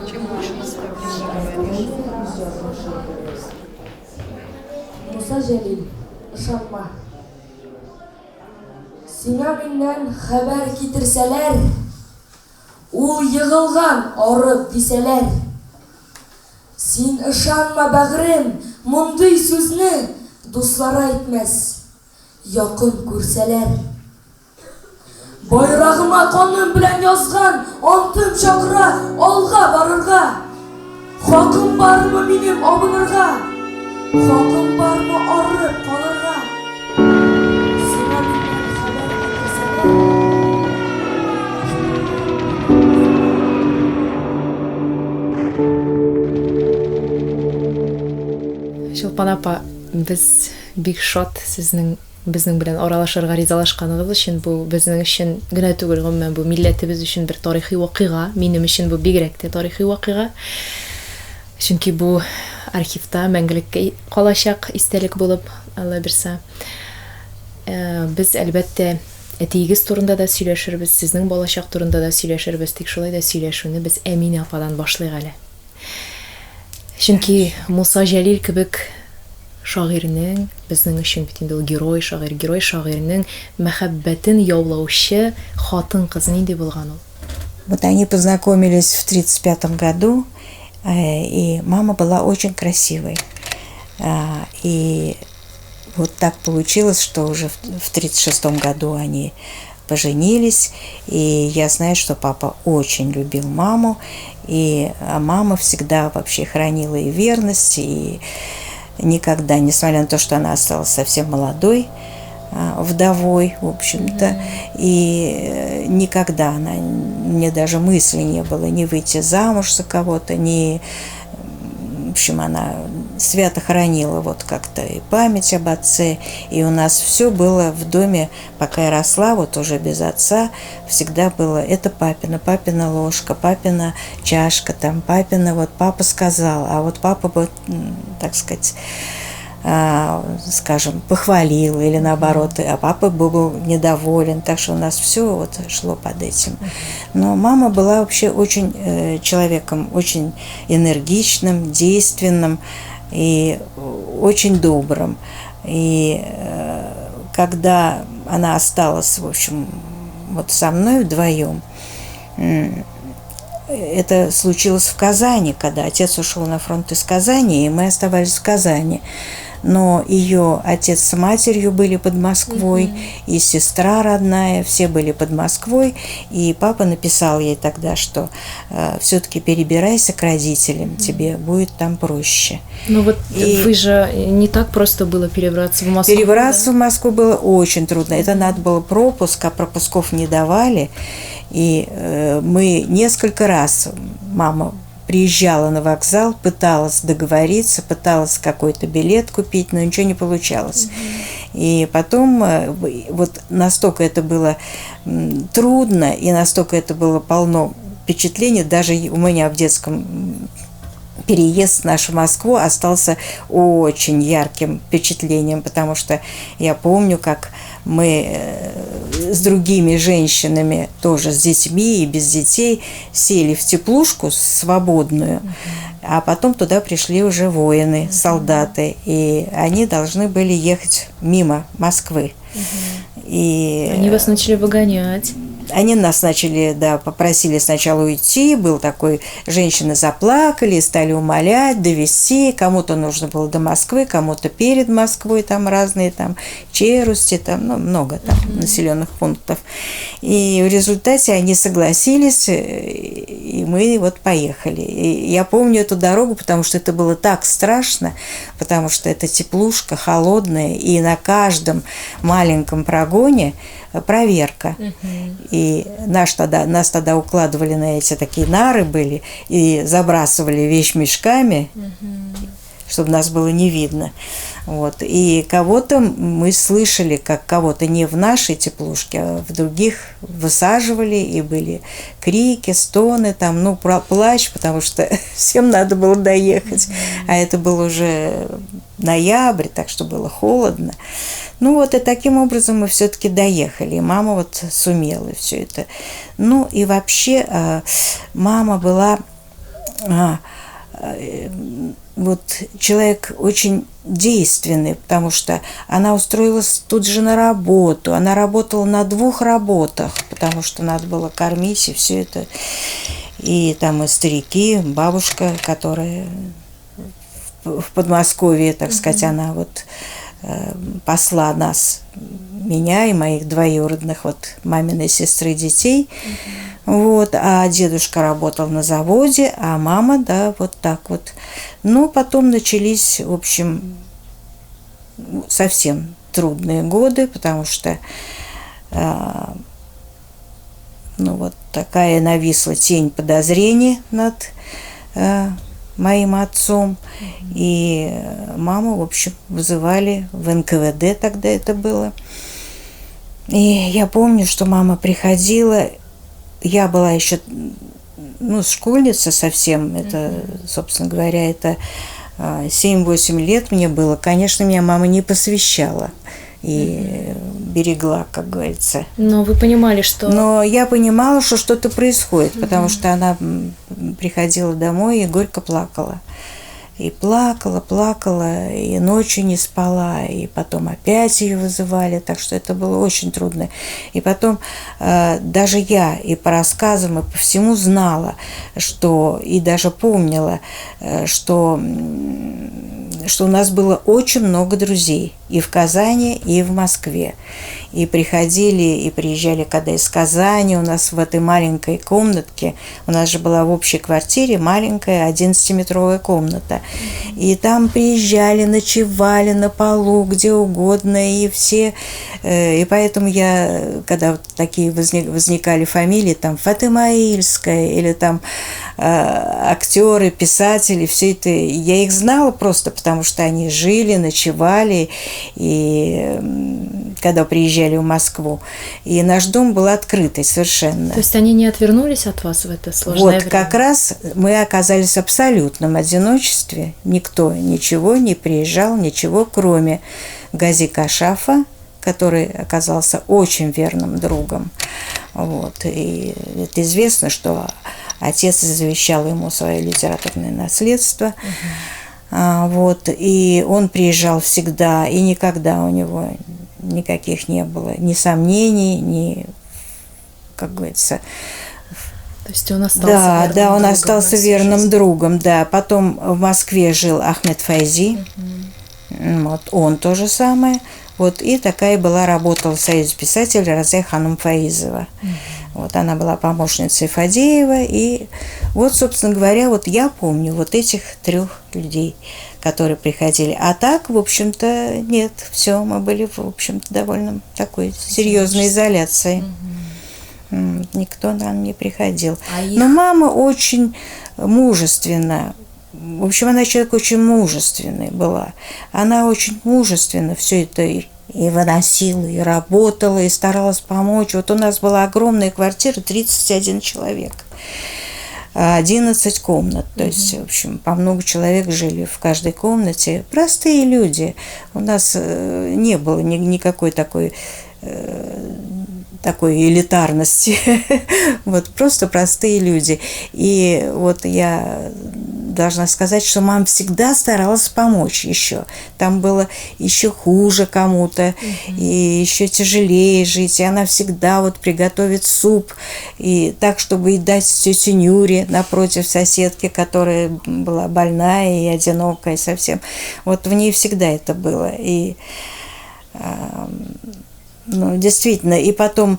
Чем больше на свое мнение говоришь? Musa Jalil, ышанма. Сиңа миннән хәбәр китерсәләр, ул йығылган арып дисәләр. Син ышанма, бәгърем, мондый сүзне дуслар әйтмәс, якын күрсәләр. Байрагыма каным белән язган антым чакыра алга барырга. Хакым бармы минем абынырга? Хакым бармы арып калырга? Сиңа миннән хәбәр китерсәләр. Чулпан апа, без бик шат безнең белән аралашырга ризалашканыгыз өчен. Бу безнең өчен генә түгел, гомумән бу милләтебез өчен бер тарихи вакыйга. Минем өчен бу бигрәк тә тарихи вакыйга. Чөнки бу архивта мәңгелеккә калачак истәлек булып, Алла бирсә. Без әлбәттә әтиегез турында да сөйләшербез, сезнең балачак турында да сөйләшербез. Тик шулай да сөйләшүне без Әминә ападан башлыйк әле. Чөнки Муса Җәлил кебек шагыйрьнең, безнең өчен бит инде ул герой, шагыйрьнең мәхәббәтен яулаучы хатын-кыз нинди булган ул? Вот они познакомились в 1935 году, и мама была очень красивой. И вот так получилось, что уже в 1936 году они поженились, и я знаю, что папа очень любил маму, и мама всегда вообще хранила и верность, и никогда, несмотря на то, что она осталась совсем молодой, вдовой, в общем-то, и никогда она, мне даже мысли не было ни выйти замуж за кого-то, ни, в общем, она свято хранила вот как-то и память об отце, и у нас все было в доме, пока я росла, вот уже без отца, всегда было, это папина ложка, папина чашка, там папина, вот папа сказал, а вот папа бы, так сказать, скажем, похвалил или наоборот, а папа был недоволен, так что у нас все вот шло под этим. Но мама была вообще очень человеком, очень энергичным, действенным и очень добрым. И когда она осталась, в общем, вот со мной вдвоем, это случилось в Казани, когда отец ушел на фронт из Казани, и мы оставались в Казани. Но ее отец с матерью были под Москвой, и сестра родная, все были под Москвой. И папа написал ей тогда, что все-таки перебирайся к родителям, тебе будет там проще. Ну вот вы же не так просто было перебраться в Москву. Перебраться в Москву было очень трудно. Это надо было пропуск, а пропусков не давали. И мы несколько раз, мама приезжала на вокзал, пыталась договориться, пыталась какой-то билет купить, но ничего не получалось. И потом вот настолько это было трудно, и настолько это было полно впечатлений, даже у меня в детском переезд в нашу Москву остался очень ярким впечатлением, потому что я помню, как мы с другими женщинами, тоже с детьми и без детей, сели в теплушку свободную, а потом туда пришли уже воины, солдаты, и они должны были ехать мимо Москвы. И они вас начали выгонять. Они нас начали, да, попросили сначала уйти, был такой, женщины заплакали, стали умолять, довезти, кому-то нужно было до Москвы, кому-то перед Москвой, там разные там челюсти, там, ну, много там населенных пунктов. И в результате они согласились, и мы вот поехали. И я помню эту дорогу, потому что это было так страшно, потому что это теплушка холодная, и на каждом маленьком прогоне проверка. И нас тогда укладывали на эти такие нары были и забрасывали вещмешками. чтобы нас было не видно. Вот. И кого-то мы слышали, как кого-то не в нашей теплушке, а в других высаживали, и были крики, стоны, там, ну, плач, потому что всем надо было доехать. А это был уже ноябрь, так что было холодно. Ну вот, и таким образом мы все-таки доехали. И мама вот сумела все это. Ну и вообще мама была вот человек очень действенный, потому что она устроилась тут же на работу. Она работала на 2 работах, потому что надо было кормить и все это. И там и старики, бабушка, которая в Подмосковье, так сказать, она вот посла нас, меня и моих двоюродных, вот маминой сестры детей. Вот, а дедушка работал на заводе, а мама, да, вот так вот. Но потом начались, в общем, совсем трудные годы, потому что, ну, вот такая нависла тень подозрений над моим отцом. И маму, в общем, вызывали в НКВД, тогда это было. И я помню, что мама приходила. Я была еще, ну, школьница совсем, это, собственно говоря, это 7-8 лет мне было. Конечно, меня мама не посвящала и берегла, как говорится. Но вы понимали, что... Но я понимала, что что-то происходит, потому что она приходила домой и горько плакала. И плакала, плакала, и ночью не спала, и потом опять ее вызывали, так что это было очень трудно. И потом даже я и по рассказам, и по всему знала, что, и даже помнила, что у нас было очень много друзей и в Казани, и в Москве. И приходили, и приезжали, когда из Казани, у нас в этой маленькой комнатке, у нас же была в общей квартире маленькая 11-метровая комната. И там приезжали, ночевали на полу, где угодно, и все. И поэтому я, когда вот такие возникали фамилии, там Фатыма Ильская, или там актеры, писатели, все это, я их знала просто, потому что они жили, ночевали, и когда приезжали в Москву. И наш дом был открытый совершенно. То есть они не отвернулись от вас в это сложное время? Вот, как раз мы оказались в абсолютном одиночестве. Никто ничего не приезжал, ничего, кроме Гази Кашафа, который оказался очень верным другом. Вот. И это известно, что отец завещал ему свое литературное наследство. Вот. И он приезжал всегда, и никогда у него никаких не было ни сомнений, ни, как говорится... То есть он остался да, он остался верным другом, да. Потом в Москве жил Ахмед Файзи, вот он то же самое. Вот, и такая была, работала в Союзе писателей Разия Ханум Фаизова. Вот, она была помощницей Фадеева. И вот, собственно говоря, вот я помню вот этих 3 людей, которые приходили. А так, в общем-то, нет, все, мы были, в общем-то, довольно такой серьезной изоляции. Никто нам не приходил. Но мама очень мужественна. В общем, она человек очень мужественный была. Она очень мужественно все это и выносила, и работала, и старалась помочь. Вот у нас была огромная квартира, 31 человек, 11 комнат. То есть, в общем, по много человек жили в каждой комнате. Простые люди. У нас не было никакой такой элитарности. Вот, просто простые люди. И вот я должна сказать, что мама всегда старалась помочь еще. Там было еще хуже кому-то, и еще тяжелее жить. И она всегда вот приготовит суп, и так, чтобы и дать тете Нюре напротив соседки, которая была больная и одинокая совсем. Вот в ней всегда это было. И ну, действительно, и потом,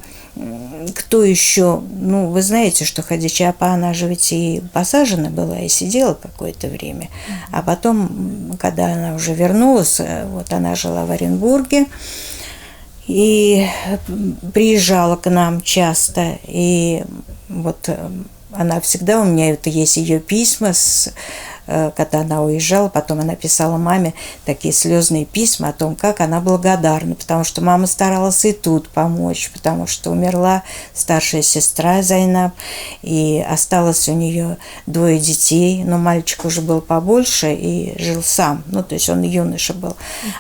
кто еще, ну, вы знаете, что Хадича Апа, она же ведь и посажена была, и сидела какое-то время, а потом, когда она уже вернулась, вот она жила в Оренбурге, и приезжала к нам часто, и вот она всегда, у меня это есть ее письма с когда она уезжала, потом она писала маме такие слезные письма о том, как она благодарна, потому что мама старалась и тут помочь, потому что умерла старшая сестра Зайнаб, и осталось у нее 2 детей, но мальчик уже был побольше и жил сам, ну, то есть он юноша был,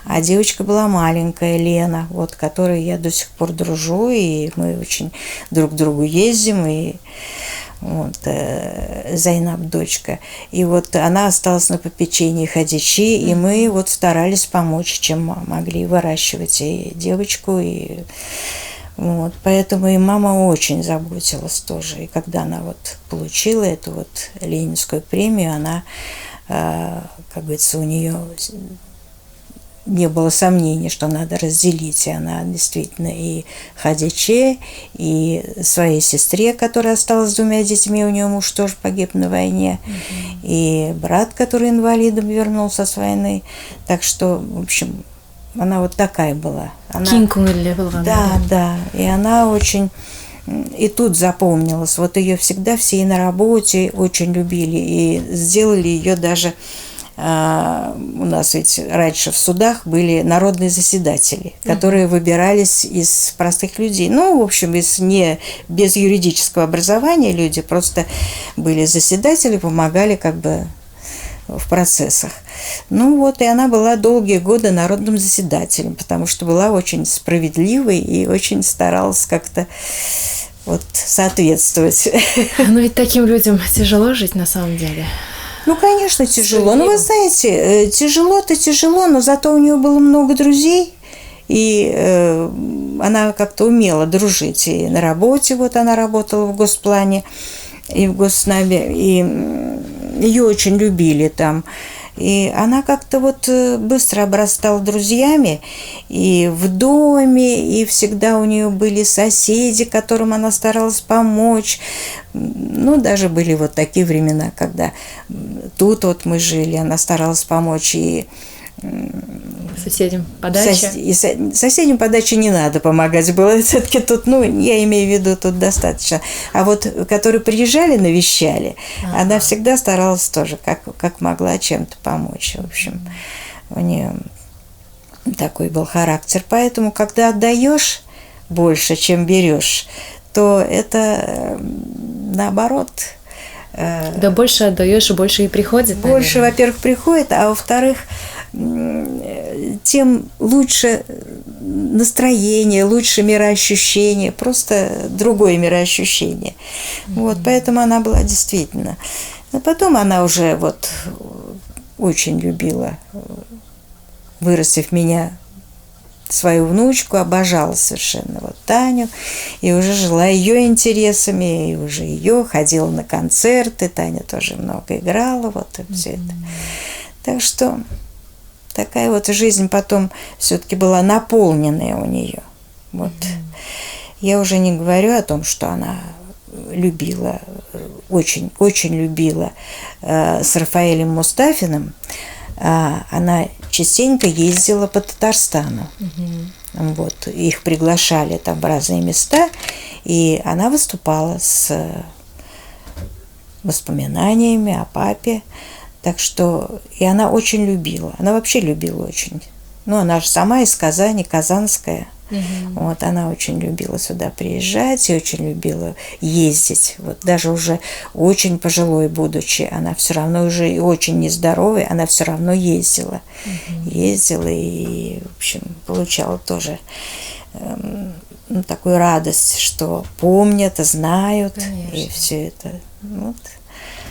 а девочка была маленькая, Лена, вот, которой я до сих пор дружу, и мы очень друг к другу ездим, и вот, Зайнаб дочка. И вот она осталась на попечении Хадичи, и мы вот старались помочь, чем могли, выращивать и девочку, и вот, поэтому и мама очень заботилась тоже. И когда она вот получила эту вот Ленинскую премию, она, как говорится, у нее не было сомнений, что надо разделить. И она действительно и Хадиче, и своей сестре, которая осталась с 2 детьми, у нее муж тоже погиб на войне, и брат, который инвалидом вернулся с войны. Так что, в общем, она вот такая была. Она... Да, да. И она очень... И тут запомнилась. Вот ее всегда все и на работе очень любили. И сделали ее даже... У нас ведь раньше в судах были народные заседатели, которые выбирались из простых людей. Ну, в общем, без юридического образования люди просто были заседатели, помогали как бы в процессах. Ну вот, и она была долгие годы народным заседателем, потому что была очень справедливой и очень старалась как-то вот соответствовать. Но ведь таким людям тяжело жить на самом деле. Ну, конечно, тяжело. Ну, вы знаете, тяжело-то тяжело, но зато у нее было много друзей, и она как-то умела дружить. И на работе, вот она работала в Госплане, и в Госнабе, и ее очень любили там. И она как-то вот быстро обрастала друзьями и в доме, и всегда у нее были соседи, которым она старалась помочь. Ну, даже были вот такие времена, когда тут вот мы жили, она старалась помочь и соседям подачи. Соседям подачи не надо помогать было. Все-таки тут, ну, я имею в виду, тут достаточно. А вот, которые приезжали, навещали, она всегда старалась тоже, как могла, чем-то помочь. В общем, у нее такой был характер. Поэтому, когда отдаешь больше, чем берешь, то это наоборот. Да больше отдаешь, больше и приходит. Больше, наверное. Во-первых, приходит, а во-вторых, тем лучше настроение, лучше мироощущение, просто другое мироощущение. Вот, поэтому она была действительно. Но потом она уже вот очень любила, вырастив меня, свою внучку, обожала совершенно вот Таню, и уже жила ее интересами, и уже ее ходила на концерты, Таня тоже много играла, вот и все это. Так что такая вот жизнь потом все-таки была наполненная у нее. Вот. Я уже не говорю о том, что она любила, очень, очень любила с Рафаэлем Мустафиным. Она частенько ездила по Татарстану. Вот. Их приглашали там в разные места, и она выступала с воспоминаниями о папе. Так что и она очень любила. Она вообще любила очень. Ну, она же сама из Казани, казанская. Вот, она очень любила сюда приезжать и очень любила ездить. Вот даже уже очень пожилой будучи, она все равно уже и очень нездоровой, она все равно ездила. Ездила и, в общем, получала тоже такую радость, что помнят, знают. Конечно. И все это. Вот.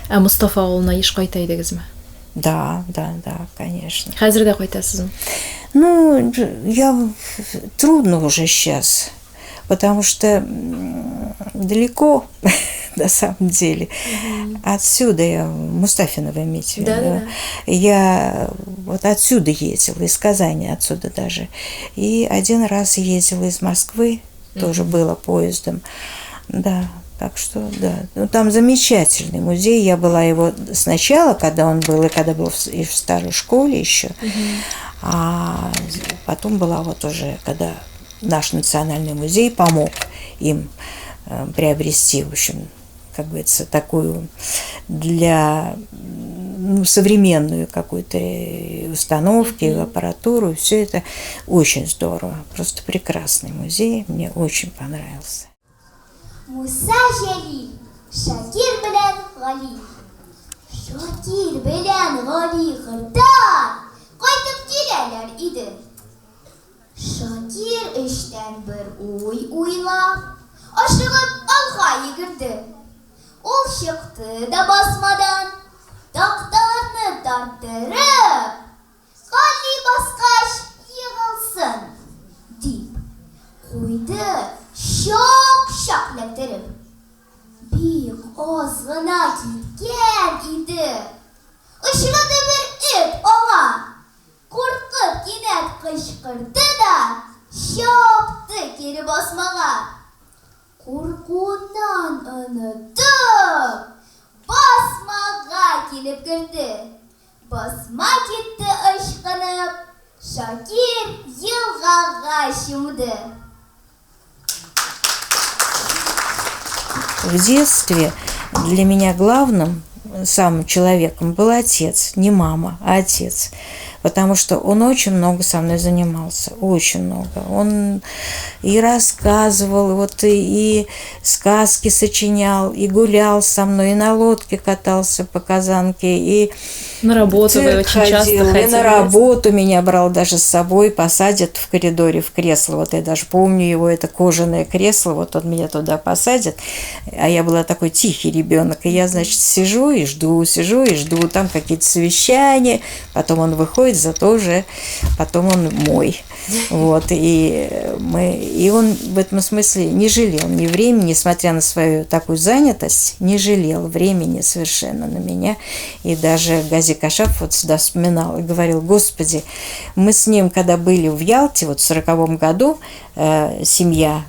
А Мустафа ауылына еш кайтайдыңызбы? Да, конечно. Хәзер дә кайтасызмы? Ну, трудно уже сейчас, потому что далеко, на самом деле. Отсюда я, Мустафина, вы имеете в виду? Да. Я вот отсюда ездила, из Казани отсюда даже. И один раз ездила из Москвы, тоже было поездом. Да. Так что, да. Ну, там замечательный музей. Я была его сначала, когда он был, и когда был и в старой школе еще. А потом была вот уже, когда наш национальный музей помог им приобрести, в общем, как говорится, такую для современную какую-то установки, аппаратуру. Все это очень здорово. Просто прекрасный музей. Мне очень понравился. Муса Җәлил, Шакир белән Гали. Шакир белән Гали кырдан кайтып киләләр иде. Шакир эштән бер уй уйлап, ашыгып алга йөгерде. Ул чыкты да басмадан, такталарны тарттырып, Гали баскач йыгылсын дип куйды, шак-шак ләктереп. Бик аз гына киткән иде. Очрады бер эт аңа. Куркып кинәт кычкырды да чапты кире басмага. Куркуыннан онытып, басмага килеп керде. Басма китте ычкынып, Шакир елгага чумды. В детстве для меня главным самым человеком был отец, не мама, а отец. Потому что он очень много со мной занимался, очень много. Он и рассказывал, и сказки сочинял, и гулял со мной, и на лодке катался по Казанке, и На работу вы очень часто ходили. И на работу меня брал даже с собой, посадит в коридоре в кресло. Вот я даже помню его, это кожаное кресло, вот он меня туда посадит. А я была такой тихий ребенок, и я, значит, сижу и жду, там какие-то совещания, потом он выходит, зато уже потом он мой. Вот, и он в этом смысле не жалел ни времени, несмотря на свою такую занятость, не жалел времени совершенно на меня. И даже Гази Кашаф вот всегда вспоминал и говорил: Господи, мы с ним, когда были в Ялте, вот в 1940 году, семья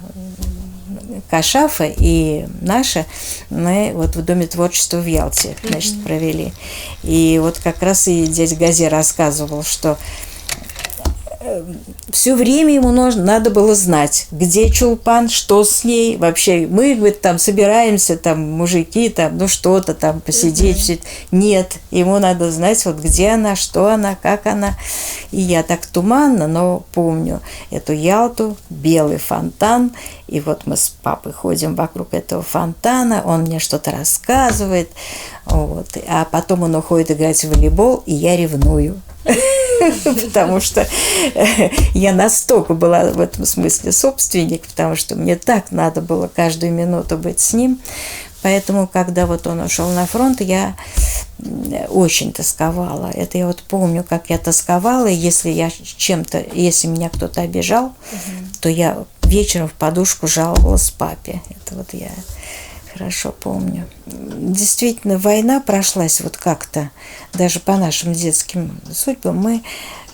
Кашафа и наша, мы вот в Доме творчества в Ялте, значит, провели. И вот как раз и дядя Гази рассказывал, что все время ему надо было знать, где Чулпан, что с ней. Вообще, мы, говорит, там собираемся, там мужики, там, ну что-то там посидеть. Все. Нет, ему надо знать, вот где она, что она, как она. И я так туманно, но помню эту Ялту, белый фонтан. И вот мы с папой ходим вокруг этого фонтана, он мне что-то рассказывает. Вот. А потом он уходит играть в волейбол, и я ревную. Потому что я настолько была в этом смысле собственник, потому что мне так надо было каждую минуту быть с ним. Поэтому, когда вот он ушел на фронт, я очень тосковала. Это я вот помню, как я тосковала, если меня кто-то обижал, то я вечером в подушку жаловалась папе. Это вот я хорошо помню. Действительно, война прошлась вот как-то, даже по нашим детским судьбам.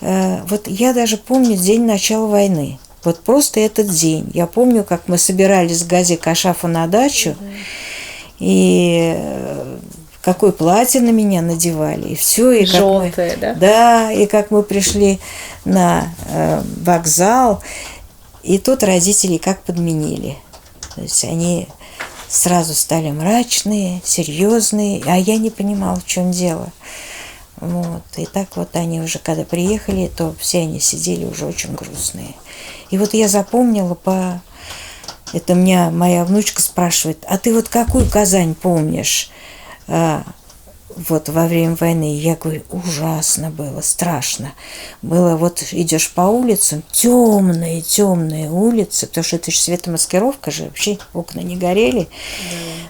Вот я даже помню день начала войны. Вот просто этот день. Я помню, как мы собирались с Гази Кашафа на дачу, и какое платье на меня надевали, и все. И желтое, да? Да, и как мы пришли на вокзал, и тут родители как подменили. То есть они сразу стали мрачные, серьезные, а я не понимала, в чем дело. Вот. И так вот они уже, когда приехали, то все они сидели уже очень грустные. И вот я запомнила это меня моя внучка спрашивает: а ты вот какую Казань помнишь? Вот во время войны. Я говорю: ужасно было, страшно. Было, вот идешь по улицам, темные улицы, потому что это же светомаскировка же, вообще окна не горели.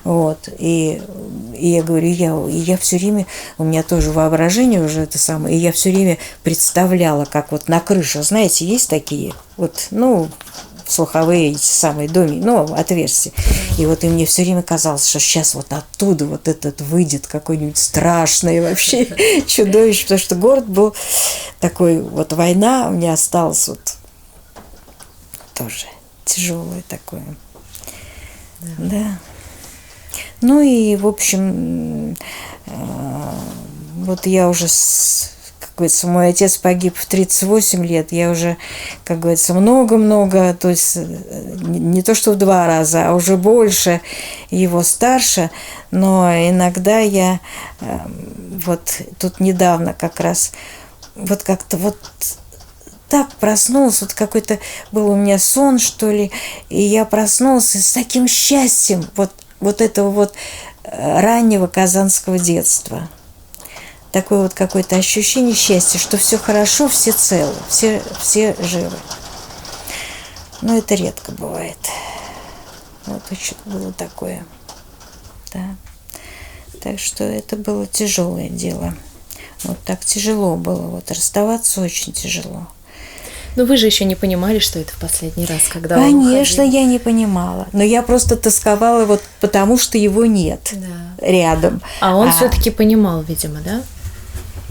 Да. Вот. И я говорю, я все время, у меня тоже воображение уже это самое, и я все время представляла, как вот на крыше, знаете, есть такие вот, слуховые эти самые отверстия. И вот и мне все время казалось, что сейчас вот оттуда вот этот выйдет какой-нибудь страшный вообще чудовище, потому что город был такой, вот война у меня осталась вот тоже тяжелое такое. Да. Ну и, в общем, вот я уже говорится, мой отец погиб в 38 лет, я уже, как говорится, много-много, то есть не то что в 2 раза, а уже больше его старше, но иногда я вот тут недавно как раз вот как-то вот так проснулась, вот какой-то был у меня сон, что ли, и я проснулась с таким счастьем вот этого вот раннего казанского детства. Такое вот какое-то ощущение счастья, что все хорошо, все целы, все живы. Но это редко бывает. Вот еще было такое. Да. Так что это было тяжелое дело. Вот так тяжело было. Вот расставаться очень тяжело. Но вы же еще не понимали, что это в последний раз, когда он Конечно, уходил. я не понимала. Но я просто тосковала вот потому, что его нет рядом. А он все-таки понимал, видимо, да?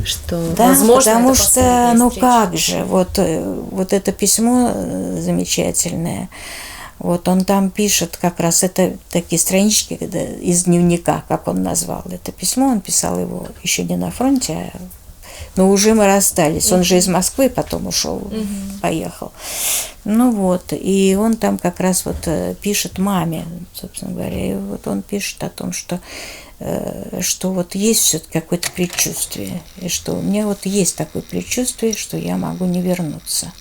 Что, да, возможно, потому это что, последняя ну встреча. как же, вот это письмо замечательное, вот он там пишет как раз, это такие странички из дневника, как он назвал это письмо, он писал его еще не на фронте, но уже мы расстались, он же из Москвы потом ушел, поехал. Ну вот, и он там как раз вот пишет маме, собственно говоря, и вот он пишет о том, что вот есть все-таки какое-то предчувствие, и что у меня вот есть такое предчувствие, что я могу не вернуться.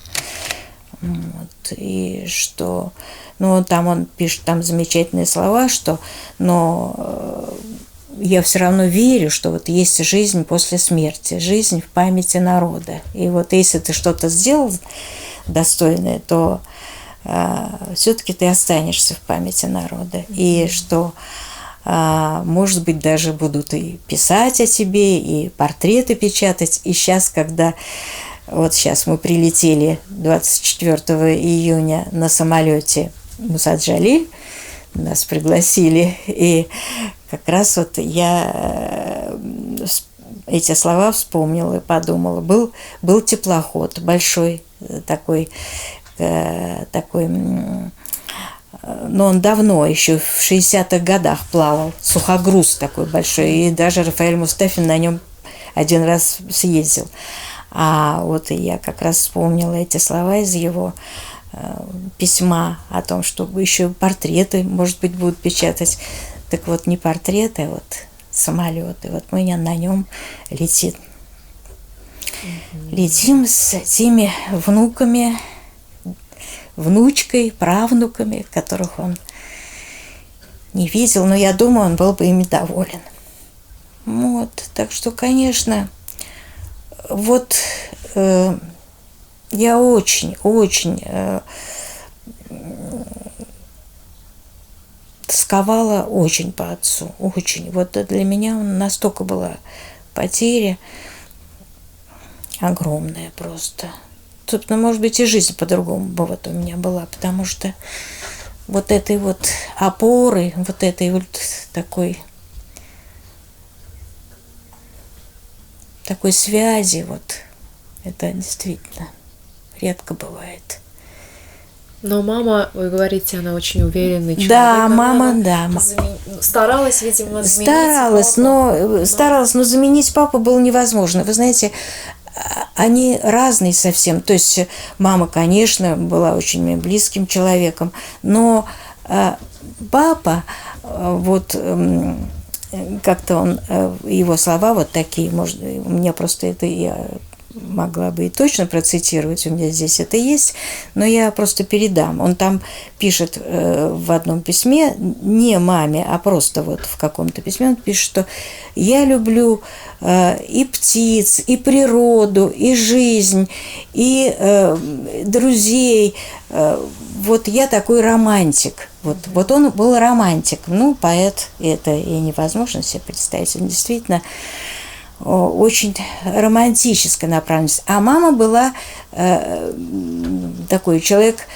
Вот, и что, ну, там он пишет там замечательные слова, что, но я все равно верю, что вот есть жизнь после смерти, жизнь в памяти народа. И вот если ты что-то сделал достойное, то все-таки ты останешься в памяти народа. И что может быть, даже будут и писать о тебе, и портреты печатать. И сейчас, когда вот сейчас мы прилетели 24 июня на самолете Мусаджалиль, нас пригласили, и как раз вот я эти слова вспомнила и подумала. Был теплоход большой, такой, но он давно, еще в 60-х годах плавал, сухогруз такой большой, и даже Рафаэль Мустафин на нем один раз съездил. А вот и я как раз вспомнила эти слова из его письма о том, что еще портреты, может быть, будут печатать. Так вот, не портреты, а вот самолеты. Вот мы на нем летим. Летим с теми внуками, внучкой, правнуками, которых он не видел, но я думаю, он был бы ими доволен. Вот, так что, конечно, вот я очень тосковала очень по отцу, очень. Вот для меня он настолько была потеря огромная просто. Собственно, может быть, и жизнь по-другому бы вот у меня была, потому что вот этой вот опоры, вот этой вот такой связи, вот, это действительно редко бывает. Но мама, вы говорите, она очень уверенный человек. Да, мама, да. Старалась, видимо, заменить Старалась, но заменить папу было невозможно. Вы знаете, они разные совсем. То есть мама, конечно, была очень моим близким человеком, но папа, вот как-то он, его слова вот такие, может, у меня просто это я могла бы и точно процитировать, у меня здесь это есть, но я просто передам. Он там пишет в одном письме, не маме, а просто вот в каком-то письме, он пишет, что я люблю и птиц, и природу, и жизнь, и друзей. Вот я такой романтик. Вот он был романтик. Ну, поэт, это и невозможно себе представить. Он действительно очень романтическая направленность. А мама была такой человек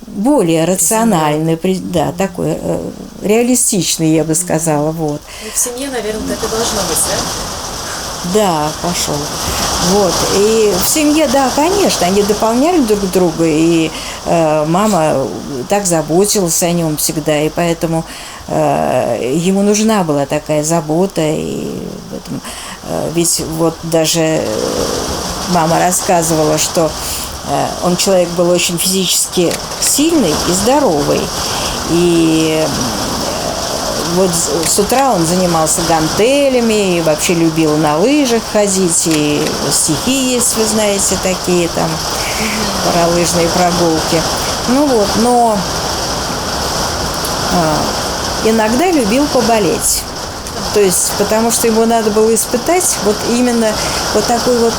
более рациональный, да, такой реалистичный, я бы сказала. Вот. И в семье, наверное, так и должно быть, да? Да, пошел. Вот. И в семье, да, конечно, они дополняли друг друга, и мама так заботилась о нем всегда, и поэтому ему нужна была такая забота, и Ведь вот даже мама рассказывала, что он человек был очень физически сильный и здоровый. И вот с утра он занимался гантелями и вообще любил на лыжах ходить. И стихи есть, вы знаете, такие там, горнолыжные прогулки. Ну вот, но иногда любил поболеть. То есть, потому что ему надо было испытать вот именно вот такую вот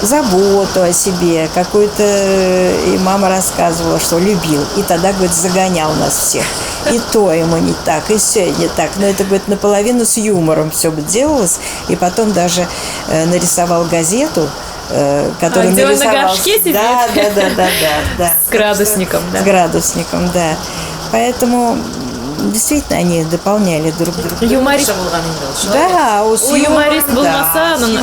заботу о себе, какую-то, и мама рассказывала, что любил. И тогда, говорит, загонял нас всех. И то ему не так, и все не так. Но это, говорит, наполовину с юмором все делалось. И потом даже нарисовал газету, которую где он нарисовал. на горшке сидит? Да. С градусником, да. С градусником, да. Поэтому действительно они дополняли друг друга. Юморист. Да, О юморист болмаса, аның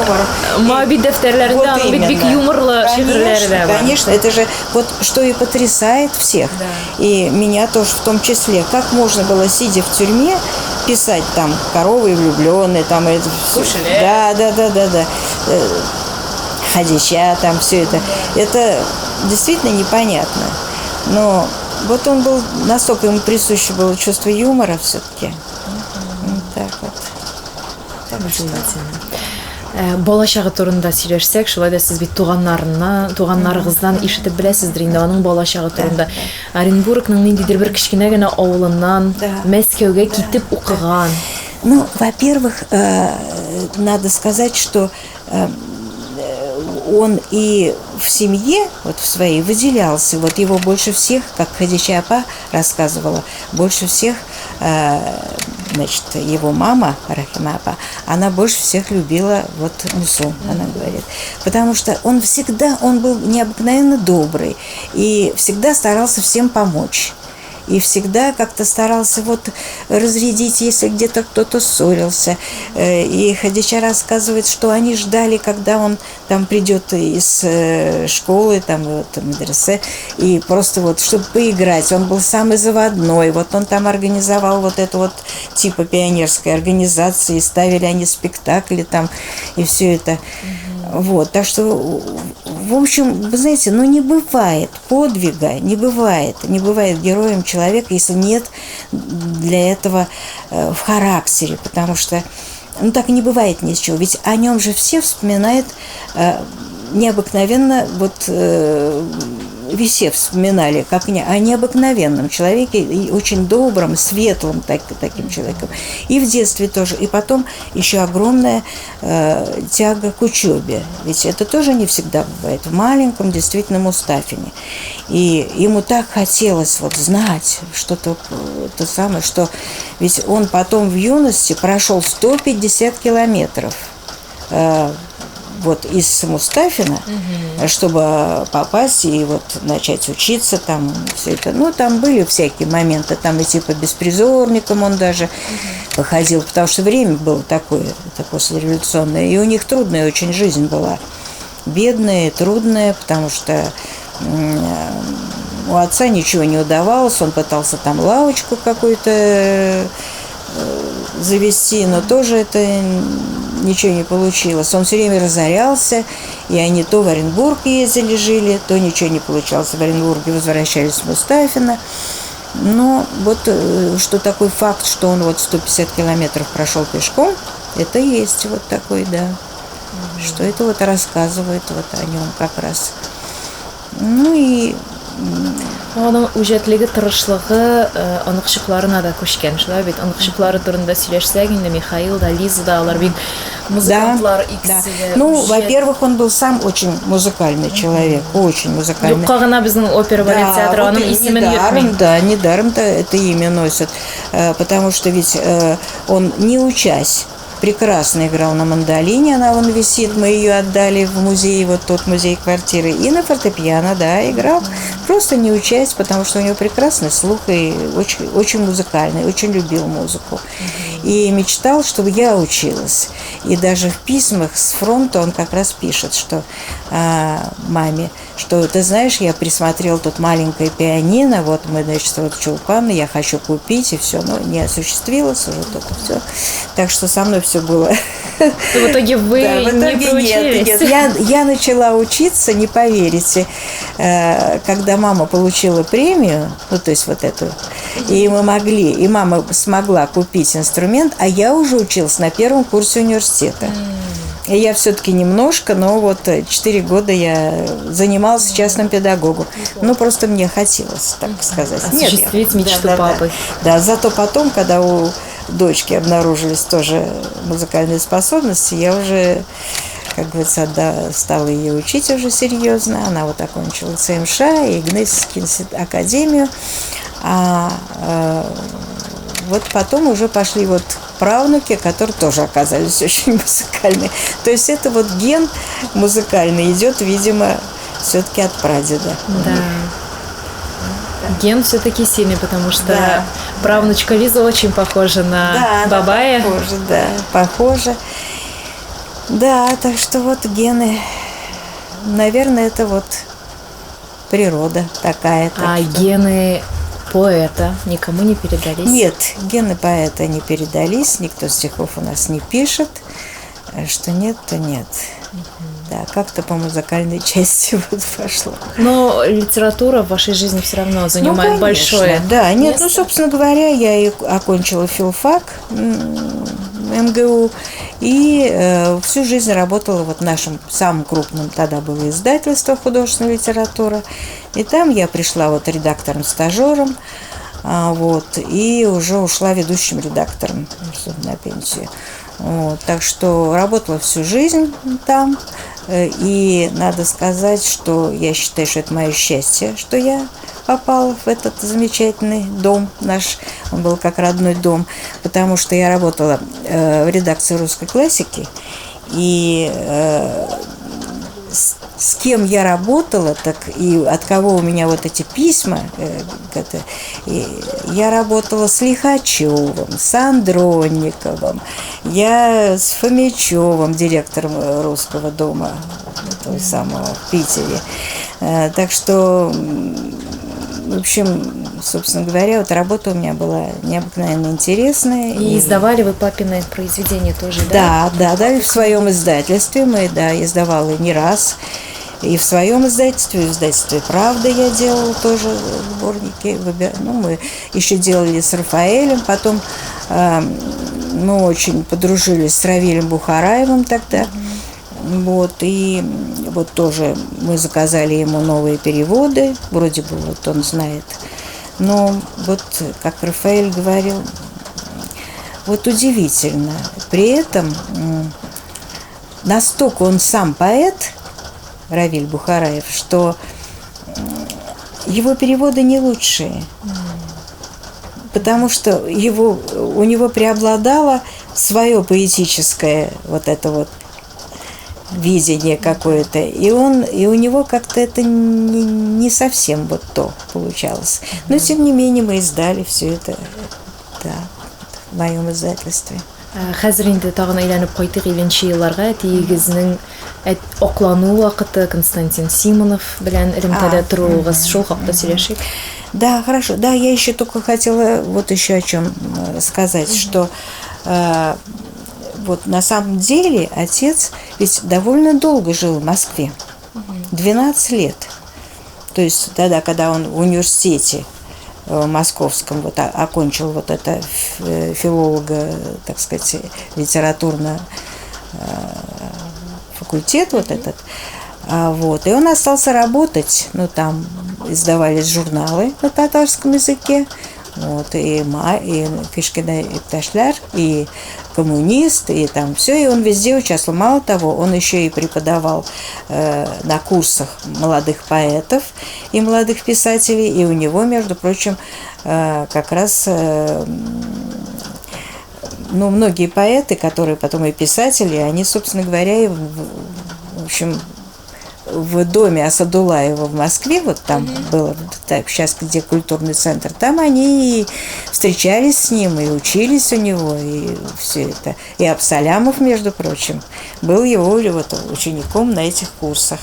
моби дәфтәрләрендә Вот аның бит бик именно. юморлы шигырьләре дә бар. Конечно, это же вот что и потрясает всех. Да. И меня тоже в том числе. Как можно было, сидя в тюрьме, писать там «Коровы и влюбленные», там это все. Да. Хадича, там все это. Это действительно непонятно. Но вот он был, настолько ему присуще было чувство юмора все-таки. Вот так вот. Балачагы турында сөйләшсәк, шулай да сез бит туганнарыгыздан ишетеп беләсездер инде аның балачагы турында. Оренбургның ниндидер бер кичкенә генә авылыннан Мәскәүгә китеп укыган. Ну, во-первых, надо сказать, что он и в семье, вот в своей, выделялся. Вот его больше всех, как Хадича апа рассказывала, больше всех, значит, его мама, Рахима апа, она больше всех любила вот Мусу, она говорит. Потому что он был необыкновенно добрый и всегда старался всем помочь. И всегда как-то старался вот разрядить, если где-то кто-то ссорился. И Хадича рассказывает, что они ждали, когда он там придет из школы, там вот медресе, и просто вот, чтобы поиграть. Он был самый заводной. Вот он там организовал вот это вот типа пионерской организации, ставили они спектакли там, и все это. Вот, так что, в общем, вы знаете, не бывает подвига, не бывает героем человека, если нет для этого в характере, потому что, так и не бывает ни с чего, ведь о нем же все вспоминают необыкновенно, вот все вспоминали, как о необыкновенном человеке, и очень добром, светлым таким человеком. И в детстве тоже. И потом еще огромная тяга к учебе. Ведь это тоже не всегда бывает. В маленьком, действительно, Мустафине. И ему так хотелось вот знать что-то то самое, что ведь он потом в юности прошел 150 километров вот из Мустафина, чтобы попасть и вот начать учиться там, все это. Там были всякие моменты, там и типа беспризорником он даже выходил, потому что время было такое, это послереволюционное, и у них трудная очень жизнь была, бедная, трудная, потому что у отца ничего не удавалось, он пытался там лавочку какую-то завести, но тоже это ничего не получилось. Он все время разорялся, и они то в Оренбург ездили, жили, то ничего не получалось. В Оренбурге возвращались в Мустафино. Но вот что такой факт, что он вот 150 километров прошел пешком, это есть вот такой, да. Что это вот рассказывает вот о нем как раз. И Аның үҗәтлеге, тырышлыгы анык-чыкларына да күчкән, шулай бит. Анык-чыклары турында сөйләшсәк инде, Михаил да, Лиза да, алар бик музыкантлар икесе. Во-первых, он был сам очень музыкальный человек, очень музыкальный. Юкка гына безнең опера балет театры аның исемен йөртми. Да, недаром-то это имя носят, потому что ведь он, не учась, прекрасно играл на мандолине, она вон висит, мы ее отдали в музей, вот тот музей квартиры, и на фортепиано, да, играл, просто не учась, потому что у него прекрасный слух и очень, очень музыкальный, очень любил музыку. И мечтал, чтобы я училась. И даже в письмах с фронта он как раз пишет, что маме, что, ты знаешь, я присмотрел тут маленькое пианино, вот мы, значит, вот Чулпан, я хочу купить, и все, но не осуществилось уже это все. Так что со мной все все было. В итоге вы Да, в не итоге проучились. нет. Я начала учиться, не поверите, когда мама получила премию, ну, то есть вот эту, и мама смогла купить инструмент, а я уже училась на первом курсе университета. И я все-таки немножко, но вот 4 года я занималась частным педагогом. Ну, просто мне хотелось, так сказать. Осуществить мечту папы. Да, зато потом, когда у дочки обнаружились тоже музыкальные способности, я уже, как говорится, стала ее учить уже серьезно. Она вот окончила ЦМШ и Гнесинскую академию. Вот потом уже пошли вот правнуки, которые тоже оказались очень музыкальные. То есть это вот ген музыкальный идет, видимо, все-таки от прадеда. Да. Ген все-таки сильный, потому что правнучка Лиза очень похожа на Бабая. Похожа. Да, так что вот гены, наверное, это вот природа такая. А гены поэта никому не передались? Нет, гены поэта не передались, никто стихов у нас не пишет. Что нет, то нет. Да, как-то по музыкальной части вот пошло. Но литература в вашей жизни все равно занимает большое место. место. Собственно говоря, я и окончила филфак МГУ и всю жизнь работала вот в нашем самом крупном тогда было издательство «Художественная литература». И там я пришла вот редактором-стажером, вот, и уже ушла ведущим редактором на пенсию. Вот, так что работала всю жизнь там. И надо сказать, что я считаю, что это мое счастье, что я попала в этот замечательный дом наш. Он был как родной дом, потому что я работала в редакции русской классики. И с кем я работала, так и от кого у меня вот эти письма, я работала с Лихачевым, с Андронниковым, я с Фомичевым, директором русского дома, того самого в Питере. Так что, в общем, собственно говоря, вот работа у меня была необыкновенно интересная. И издавали вы папины произведения тоже, да? Да, и в своем издательстве мы, издавала не раз. И в своем издательстве, и в издательстве «Правда» я делала тоже сборники. Ну, мы еще делали с Рафаэлем, потом мы очень подружились с Равилем Бухараевым тогда. Вот, и вот тоже мы заказали ему новые переводы, вроде бы вот он знает. Но вот, как Рафаэль говорил, вот удивительно, при этом настолько он сам поэт, Равиль Бухараев, что его переводы не лучшие, потому что у него преобладало свое поэтическое вот это вот видение какое-то, и у него как-то это не совсем вот то получалось. Но тем не менее мы издали все это, в моем издательстве. Хәзер инде тагын әйләнеп кайтыйк 50-нче елларга. Тигезнең оклану вакыты Константин Симонов белән элемтәдә торуыгыз, шул хакта сөйләшик. Да, хорошо. Да, я еще только хотела вот еще о чем сказать, что вот на самом деле отец ведь довольно долго жил в Москве, 12 лет. То есть тогда, когда он в университете московском вот окончил вот это филолога, так сказать, литературный факультет вот этот, вот, и он остался работать, ну, там издавались журналы на татарском языке, вот, и Фишкина и Пташляр, и коммунист, и там все, и он везде участвовал. Мало того, он еще и преподавал на курсах молодых поэтов и молодых писателей, и у него, между прочим, как раз многие поэты, которые потом и писатели, они, собственно говоря, и в общем, в доме Асадулаева в Москве, вот там было, так, сейчас где культурный центр, там они и встречались с ним, и учились у него, и все это. И Абсалямов, между прочим, был его вот учеником на этих курсах.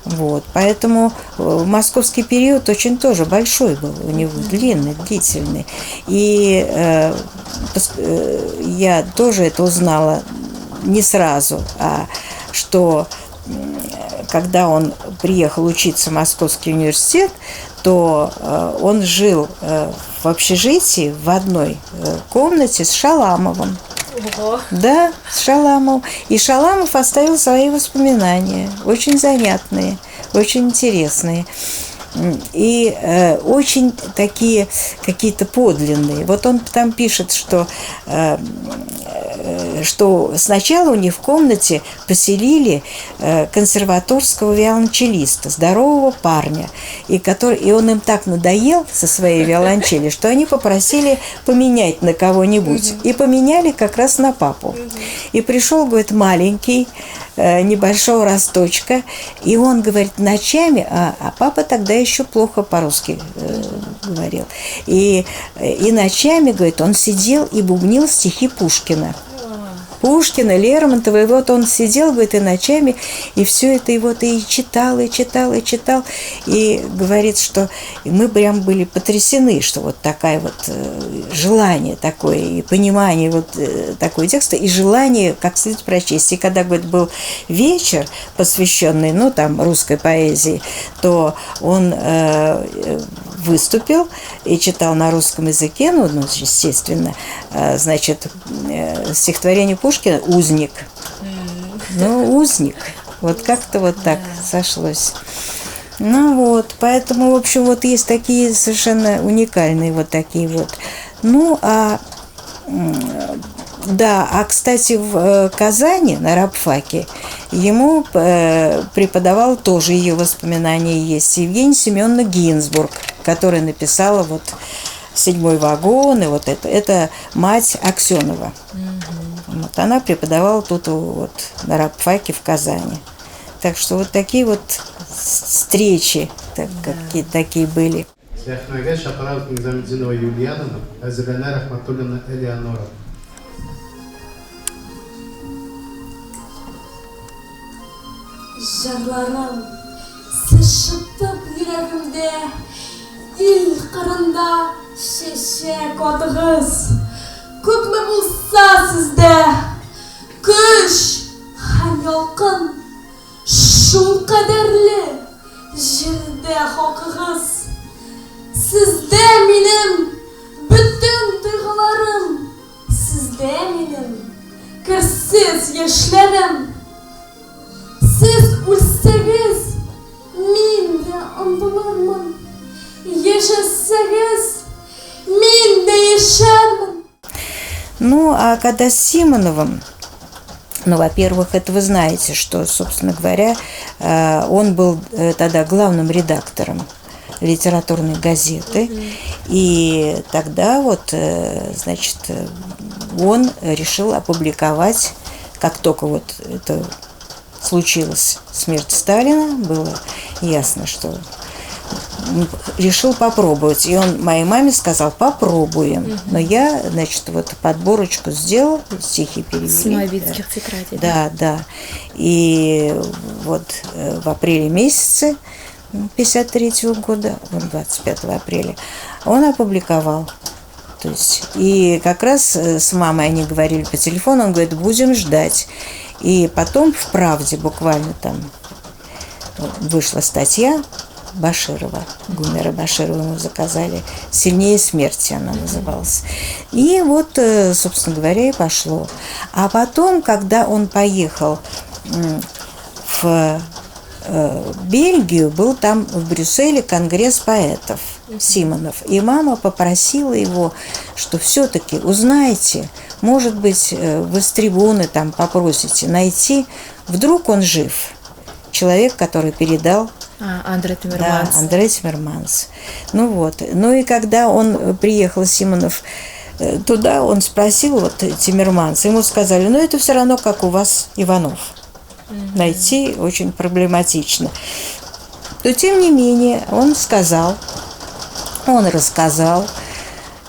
Вот. Поэтому московский период очень тоже большой был у него, длинный, длительный. И я тоже это узнала не сразу, а что когда он приехал учиться в Московский университет, то он жил в общежитии в одной комнате с Шаламовым. Ого. Да, с Шаламовым. И Шаламов оставил свои воспоминания, очень занятные, очень интересные. И очень такие какие-то подлинные. Вот он там пишет, что сначала у них в комнате поселили консерваторского виолончелиста, здорового парня, и он им так надоел со своей виолончели, что они попросили поменять на кого-нибудь. И поменяли как раз на папу. И пришел, говорит, маленький, небольшого росточка, и он говорит ночами, а папа тогда еще плохо по-русски говорил, и ночами, говорит, он сидел и бубнил стихи Пушкина, Лермонтова, и вот он сидел, говорит, и ночами, и все это, и вот и читал, и говорит, что мы прям были потрясены, что вот такое вот желание такое, и понимание вот такого текста, и желание как следует прочесть. И когда, говорит, был вечер, посвященный, ну, там, русской поэзии, то он выступил и читал на русском языке, ну, естественно, значит, стихотворение Пушкина «Узник». Ну, «Узник». Вот как-то вот так сошлось. Ну вот, поэтому, в общем, вот есть такие совершенно уникальные вот такие вот. Ну, да, кстати, в Казани на рабфаке ему преподавал, тоже ее воспоминания есть, Евгения Семеновна Гинзбург, которая написала вот «Седьмой вагон», и вот это мать Аксенова. Вот, она преподавала тут вот на рабфаке в Казани. Так что вот такие вот встречи какие-то такие были. Сәхнәгә Шапаров Низамеддинова Юлияновна, әзерләнә Рахматуллина Элеонора. Жырларым сышытып йөрәгемдә, ил кырында чәчәк атыгыз. Күпме булса сездә көч һәм ялкын, шул кадәрле җирдә хакыгыз. Сездә минем бөтен тойгыларым, сездә минем керсез яшьләрем. Siz үлсәгез, мин дә ынтылырмын. Яшәсәгез, мин дә яшәрмен. Ну, а когда с Симоновым, ну, во-первых, это вы знаете, что, собственно говоря, он был тогда главным редактором литературной газеты, и тогда вот, значит, он решил опубликовать, как только вот это случилась смерть Сталина, было ясно, что решил попробовать. И он моей маме сказал: попробуем. Но я, значит, вот подборочку сделал, стихи перевели. С моавитских тетрадей. Да, да. И вот в апреле месяце 1953 года, 25 апреля, он опубликовал. То есть, и как раз с мамой они говорили по телефону, он говорит: будем ждать. И потом в «Правде» буквально там вышла статья Баширова, Гумера Баширова ему заказали, «Сильнее смерти» она называлась. И вот, собственно говоря, и пошло. А потом, когда он поехал в Бельгию, был там в Брюсселе конгресс поэтов Симонов. И мама попросила его, что все-таки узнайте, может быть, вы с трибуны там попросите найти, вдруг он жив. Человек, который передал. Андре Тиммерманс. Да, Андре Тиммерманс. Ну вот. Ну и когда он приехал, Симонов, туда, он спросил вот Тиммерманса, ему сказали: ну это все равно, как у вас Иванов. Найти очень проблематично. Но тем не менее он рассказал,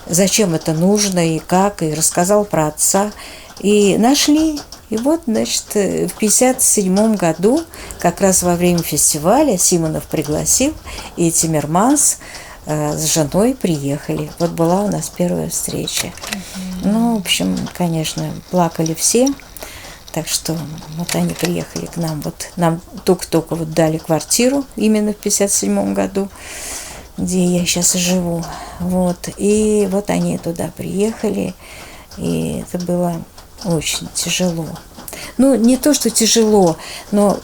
зачем это нужно и как, и рассказал про отца. И нашли. И вот, значит, в 1957 году, как раз во время фестиваля, Симонов пригласил, и Тиммерманс с женой приехали. Вот была у нас первая встреча. Ну, в общем, конечно, плакали все. Так что вот они приехали к нам. Вот нам только-только вот дали квартиру именно в 57 году, где я сейчас и живу. Вот. И вот они туда приехали. И это было очень тяжело. Ну, не то, что тяжело, но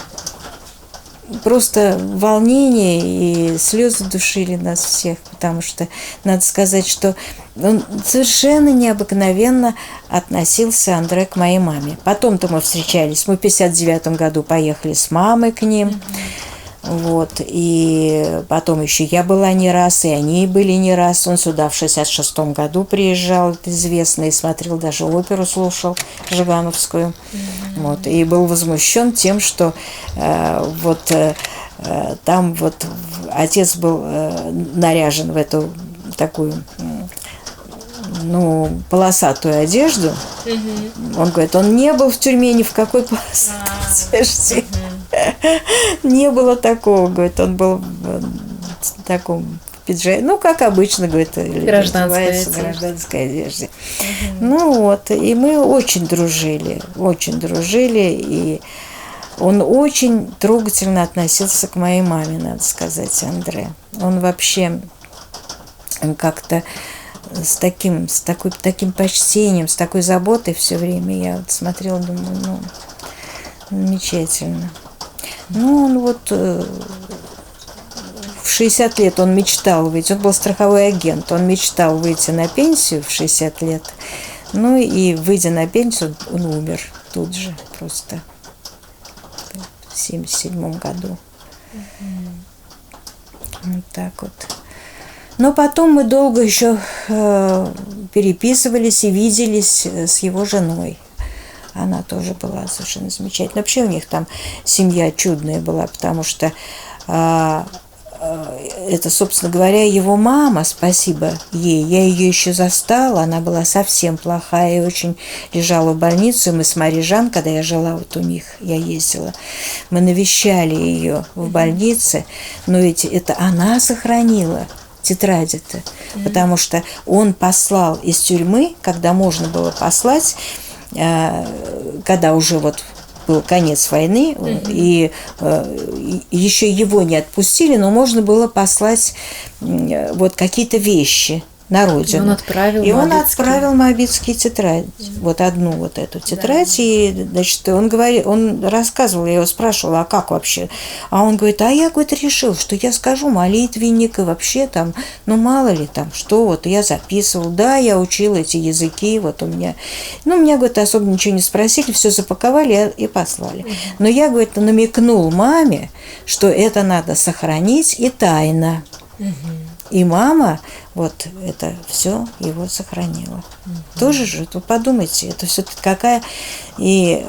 просто волнение и слезы душили нас всех, потому что надо сказать, что он совершенно необыкновенно относился, Андре, к моей маме. Потом-то мы встречались, мы в 59 году поехали с мамой к ним, вот, и потом еще я была не раз, и они были не раз. Он сюда в 66 году приезжал, это известно, и смотрел, даже оперу слушал, Жигановскую, вот, и был возмущен тем, что там вот отец был наряжен в эту такую, ну, полосатую одежду. Он говорит, он не был в тюрьме ни в какой полосатой одежде. Не было такого, говорит, он был в таком пиджаке, ну, как обычно, говорит, гражданской одежде. Ну вот, и мы очень дружили, и он очень трогательно относился к моей маме, надо сказать, Андре. Он вообще как-то с таким почтением, с такой заботой все время. Я вот смотрела, думаю, ну, замечательно. Ну, он вот в 60 лет он мечтал выйти, он был страховой агент, он мечтал выйти на пенсию в 60 лет. Ну и, выйдя на пенсию, он умер тут же просто в 77 году. Вот так вот. Но потом мы долго еще переписывались и виделись с его женой. Она тоже была совершенно замечательная. Вообще у них там семья чудная была, потому что это, собственно говоря, его мама, спасибо ей. Я ее еще застала, она была совсем плохая и очень лежала в больнице. Мы с Марией Жан, когда я жила вот у них, я ездила, мы навещали ее в больнице, но ведь это она сохранила тетради-то, потому что он послал из тюрьмы, когда можно было послать, когда уже вот был конец войны, и еще его не отпустили, но можно было послать вот какие-то вещи на родину. Он отправил Моабитские тетради, вот одну вот эту тетрадь, и, значит, он рассказывал, я его спрашивала, а как вообще? А он говорит, а я, говорит, решил, что я скажу молитвенник, и вообще там, ну, мало ли там, что, вот я записывал, да, я учил эти языки, вот у меня, ну, меня, говорит, особо ничего не спросили, все запаковали и послали. Но я, говорит, намекнул маме, что это надо сохранить и тайно. И мама вот это все его сохранила. Тоже же, вот подумайте, это все-таки какая... И